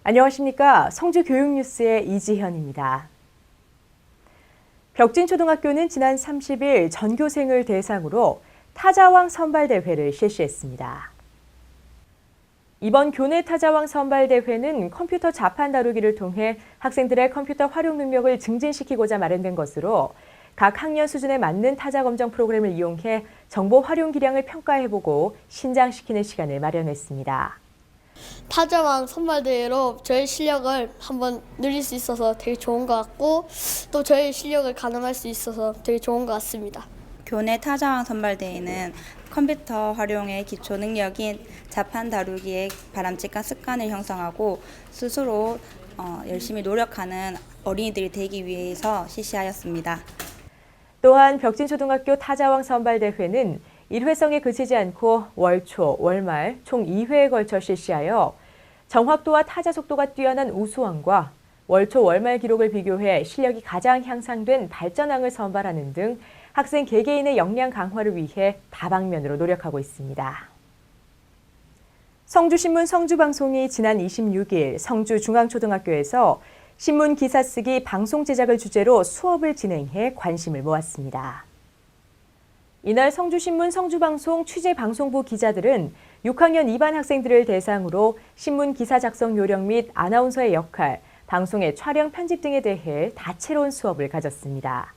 안녕하십니까. 성주교육뉴스의 이지현입니다. 벽진초등학교는 지난 30일 전교생을 대상으로 타자왕 선발대회를 실시했습니다. 이번 교내 타자왕 선발대회는 컴퓨터 자판 다루기를 통해 학생들의 컴퓨터 활용 능력을 증진시키고자 마련된 것으로 각 학년 수준에 맞는 타자 검정 프로그램을 이용해 정보 활용 기량을 평가해보고 신장시키는 시간을 마련했습니다. 타자왕 선발대회로 저희 실력을 한번 늘릴 수 있어서 되게 좋은 것 같고 또 저희 실력을 가늠할 수 있어서 되게 좋은 것 같습니다. 교내 타자왕 선발대회는 컴퓨터 활용의 기초 능력인 자판 다루기의 바람직한 습관을 형성하고 스스로 열심히 노력하는 어린이들이 되기 위해서 실시하였습니다. 또한 벽진초등학교 타자왕 선발대회는 일회성에 그치지 않고 월 초, 월말 총 2회에 걸쳐 실시하여 정확도와 타자 속도가 뛰어난 우수왕과 월 초, 월말 기록을 비교해 실력이 가장 향상된 발전왕을 선발하는 등 학생 개개인의 역량 강화를 위해 다방면으로 노력하고 있습니다. 성주신문 성주방송이 지난 26일 성주중앙초등학교에서 신문 기사 쓰기 방송 제작을 주제로 수업을 진행해 관심을 모았습니다. 이날 성주신문 성주방송 취재방송부 기자들은 6학년 2반 학생들을 대상으로 신문 기사 작성 요령 및 아나운서의 역할, 방송의 촬영 편집 등에 대해 다채로운 수업을 가졌습니다.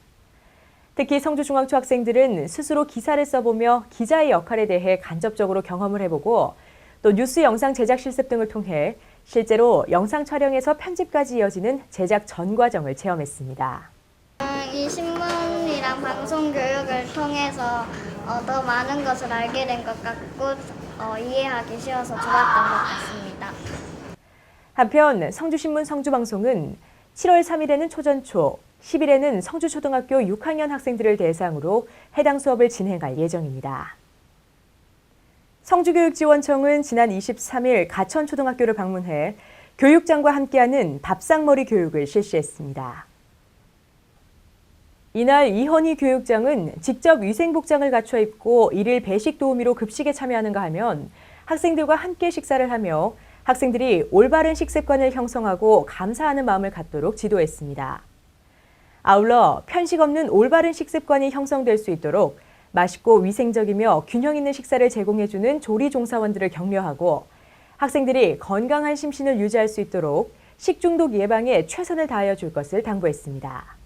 특히 성주중앙초 학생들은 스스로 기사를 써보며 기자의 역할에 대해 간접적으로 경험을 해보고 또 뉴스 영상 제작 실습 등을 통해 실제로 영상 촬영에서 편집까지 이어지는 제작 전 과정을 체험했습니다. 이 신문이랑 방송 교육을 통해서 더 많은 것을 알게 된 것 같고 이해하기 쉬워서 좋았던 것 같습니다. 한편 성주신문 성주방송은 7월 3일에는 초전초, 10일에는 성주초등학교 6학년 학생들을 대상으로 해당 수업을 진행할 예정입니다. 성주교육지원청은 지난 23일 가천초등학교를 방문해 교육장과 함께하는 밥상머리 교육을 실시했습니다. 이날 이현희 교육장은 직접 위생복장을 갖춰 입고 일일 배식 도우미로 급식에 참여하는가 하면 학생들과 함께 식사를 하며 학생들이 올바른 식습관을 형성하고 감사하는 마음을 갖도록 지도했습니다. 아울러 편식 없는 올바른 식습관이 형성될 수 있도록 맛있고 위생적이며 균형 있는 식사를 제공해주는 조리 종사원들을 격려하고 학생들이 건강한 심신을 유지할 수 있도록 식중독 예방에 최선을 다하여 줄 것을 당부했습니다.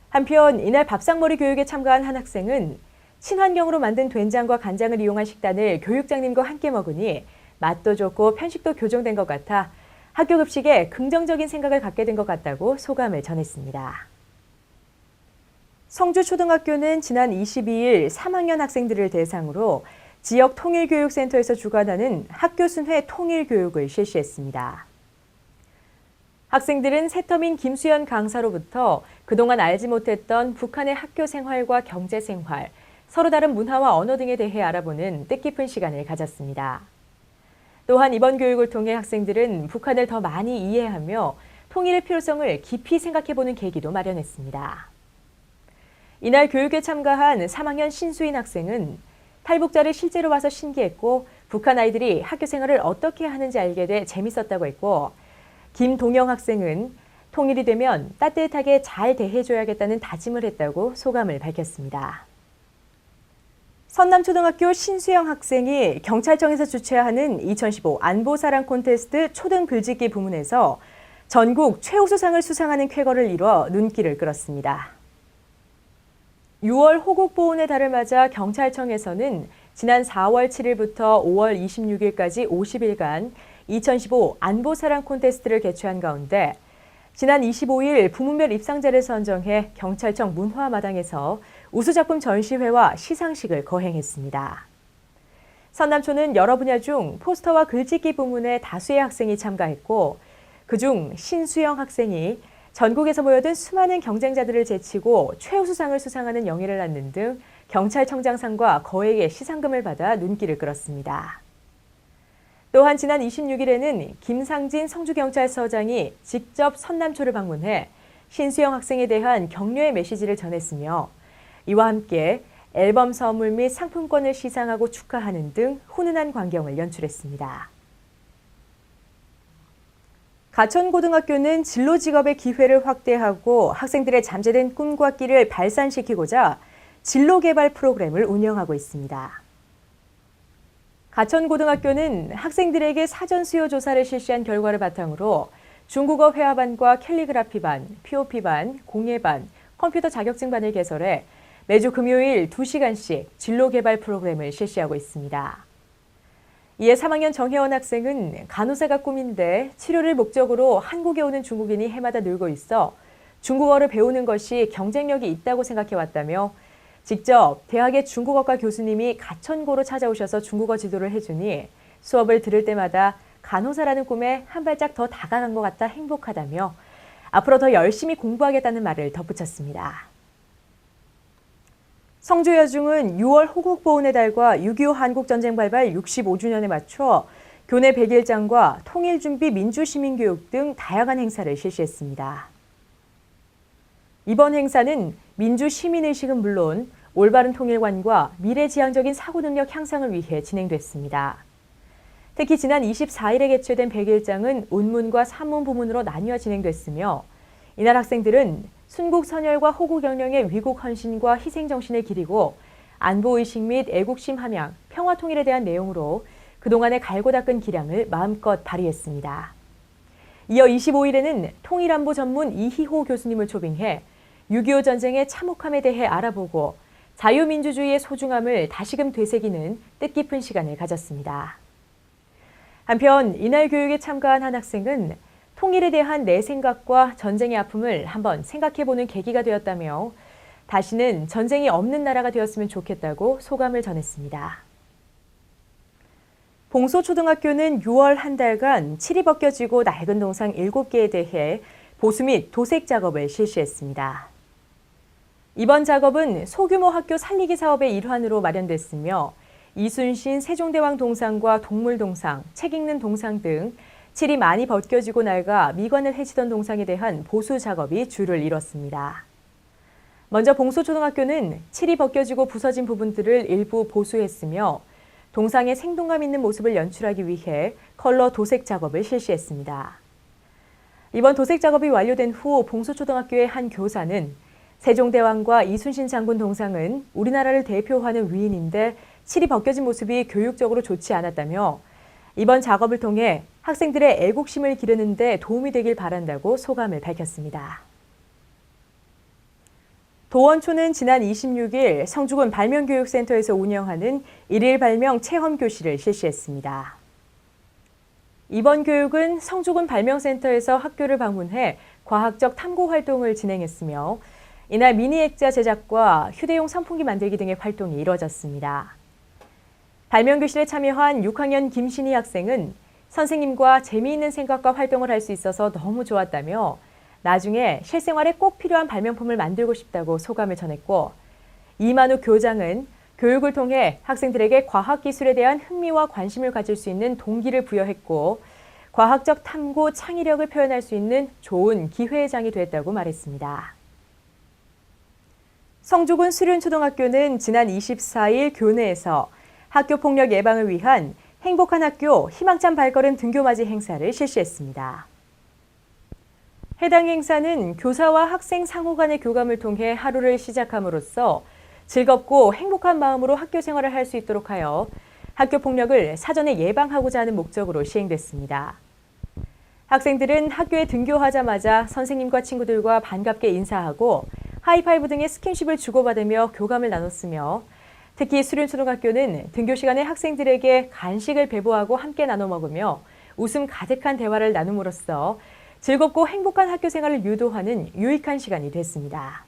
한편 이날 밥상머리 교육에 참가한 한 학생은 친환경으로 만든 된장과 간장을 이용한 식단을 교육장님과 함께 먹으니 맛도 좋고 편식도 교정된 것 같아 학교 급식에 긍정적인 생각을 갖게 된 것 같다고 소감을 전했습니다. 성주초등학교는 지난 22일 3학년 학생들을 대상으로 지역 통일교육센터에서 주관하는 학교 순회 통일교육을 실시했습니다. 학생들은 새터민 김수연 강사로부터 그동안 알지 못했던 북한의 학교 생활과 경제 생활, 서로 다른 문화와 언어 등에 대해 알아보는 뜻깊은 시간을 가졌습니다. 또한 이번 교육을 통해 학생들은 북한을 더 많이 이해하며 통일의 필요성을 깊이 생각해보는 계기도 마련했습니다. 이날 교육에 참가한 3학년 신수인 학생은 탈북자를 실제로 봐서 신기했고 북한 아이들이 학교 생활을 어떻게 하는지 알게 돼 재밌었다고 했고 김동영 학생은 통일이 되면 따뜻하게 잘 대해줘야겠다는 다짐을 했다고 소감을 밝혔습니다. 선남초등학교 신수영 학생이 경찰청에서 주최하는 2015 안보사랑 콘테스트 초등 글짓기 부문에서 전국 최우수상을 수상하는 쾌거를 이뤄 눈길을 끌었습니다. 6월 호국보훈의 달을 맞아 경찰청에서는 지난 4월 7일부터 5월 26일까지 50일간 2015 안보사랑 콘테스트를 개최한 가운데 지난 25일 부문별 입상자를 선정해 경찰청 문화마당에서 우수작품 전시회와 시상식을 거행했습니다. 선남초는 여러 분야 중 포스터와 글짓기 부문에 다수의 학생이 참가했고 그중 신수영 학생이 전국에서 모여든 수많은 경쟁자들을 제치고 최우수상을 수상하는 영예를 낳는 등 경찰청장상과 거액의 시상금을 받아 눈길을 끌었습니다. 또한 지난 26일에는 김상진 성주경찰서장이 직접 선남초를 방문해 신수영 학생에 대한 격려의 메시지를 전했으며 이와 함께 앨범 선물 및 상품권을 시상하고 축하하는 등 훈훈한 광경을 연출했습니다. 가천고등학교는 진로 직업의 기회를 확대하고 학생들의 잠재된 꿈과 끼를 발산시키고자 진로 개발 프로그램을 운영하고 있습니다. 가천고등학교는 학생들에게 사전 수요 조사를 실시한 결과를 바탕으로 중국어 회화반과 캘리그라피반, POP반, 공예반, 컴퓨터 자격증반을 개설해 매주 금요일 2시간씩 진로 개발 프로그램을 실시하고 있습니다. 이에 3학년 정혜원 학생은 간호사가 꿈인데 치료를 목적으로 한국에 오는 중국인이 해마다 늘고 있어 중국어를 배우는 것이 경쟁력이 있다고 생각해왔다며 직접 대학의 중국어과 교수님이 가천고로 찾아오셔서 중국어 지도를 해주니 수업을 들을 때마다 간호사라는 꿈에 한 발짝 더 다가간 것 같아 행복하다며 앞으로 더 열심히 공부하겠다는 말을 덧붙였습니다. 성주여중은 6월 호국보훈의 달과 6.25 한국전쟁 발발 65주년에 맞춰 교내 100일장과 통일준비 민주시민교육 등 다양한 행사를 실시했습니다. 이번 행사는 민주시민의식은 물론 올바른 통일관과 미래지향적인 사고능력 향상을 위해 진행됐습니다. 특히 지난 24일에 개최된 100일장은 운문과 산문 부문으로 나뉘어 진행됐으며 이날 학생들은 순국 선열과 호국 영령의 위국 헌신과 희생 정신을 기리고 안보의식 및 애국심 함양, 평화 통일에 대한 내용으로 그동안의 갈고 닦은 기량을 마음껏 발휘했습니다. 이어 25일에는 통일안보 전문 이희호 교수님을 초빙해 6.25 전쟁의 참혹함에 대해 알아보고 자유민주주의의 소중함을 다시금 되새기는 뜻깊은 시간을 가졌습니다. 한편 이날 교육에 참가한 한 학생은 통일에 대한 내 생각과 전쟁의 아픔을 한번 생각해보는 계기가 되었다며 다시는 전쟁이 없는 나라가 되었으면 좋겠다고 소감을 전했습니다. 봉소초등학교는 6월 한 달간 칠이 벗겨지고 낡은 동상 7개에 대해 보수 및 도색 작업을 실시했습니다. 이번 작업은 소규모 학교 살리기 사업의 일환으로 마련됐으며 이순신 세종대왕 동상과 동물 동상, 책 읽는 동상 등 칠이 많이 벗겨지고 낡아 미관을 해치던 동상에 대한 보수 작업이 주를 이뤘습니다. 먼저 봉소초등학교는 칠이 벗겨지고 부서진 부분들을 일부 보수했으며 동상의 생동감 있는 모습을 연출하기 위해 컬러 도색 작업을 실시했습니다. 이번 도색 작업이 완료된 후 봉소초등학교의 한 교사는 세종대왕과 이순신 장군 동상은 우리나라를 대표하는 위인인데 칠이 벗겨진 모습이 교육적으로 좋지 않았다며 이번 작업을 통해 학생들의 애국심을 기르는 데 도움이 되길 바란다고 소감을 밝혔습니다. 도원초는 지난 26일 성주군 발명교육센터에서 운영하는 일일 발명 체험교실을 실시했습니다. 이번 교육은 성주군 발명센터에서 학교를 방문해 과학적 탐구 활동을 진행했으며 이날 미니 액자 제작과 휴대용 선풍기 만들기 등의 활동이 이뤄졌습니다. 발명교실에 참여한 6학년 김신희 학생은 선생님과 재미있는 생각과 활동을 할 수 있어서 너무 좋았다며 나중에 실생활에 꼭 필요한 발명품을 만들고 싶다고 소감을 전했고 이만욱 교장은 교육을 통해 학생들에게 과학기술에 대한 흥미와 관심을 가질 수 있는 동기를 부여했고 과학적 탐구, 창의력을 표현할 수 있는 좋은 기회의 장이 됐다고 말했습니다. 성주군 수륜초등학교는 지난 24일 교내에서 학교폭력 예방을 위한 행복한 학교 희망찬 발걸음 등교맞이 행사를 실시했습니다. 해당 행사는 교사와 학생 상호 간의 교감을 통해 하루를 시작함으로써 즐겁고 행복한 마음으로 학교 생활을 할 수 있도록 하여 학교폭력을 사전에 예방하고자 하는 목적으로 시행됐습니다. 학생들은 학교에 등교하자마자 선생님과 친구들과 반갑게 인사하고 하이파이브 등의 스킨십을 주고받으며 교감을 나눴으며 특히 수륜초등학교는 등교 시간에 학생들에게 간식을 배부하고 함께 나눠 먹으며 웃음 가득한 대화를 나눔으로써 즐겁고 행복한 학교 생활을 유도하는 유익한 시간이 됐습니다.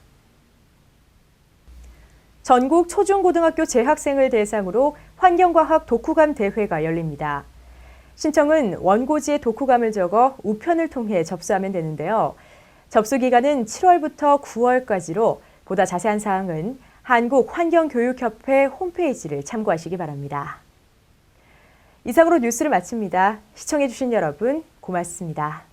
전국 초중고등학교 재학생을 대상으로 환경과학 독후감 대회가 열립니다. 신청은 원고지에 독후감을 적어 우편을 통해 접수하면 되는데요. 접수 기간은 7월부터 9월까지로 보다 자세한 사항은 한국환경교육협회 홈페이지를 참고하시기 바랍니다. 이상으로 뉴스를 마칩니다. 시청해주신 여러분 고맙습니다.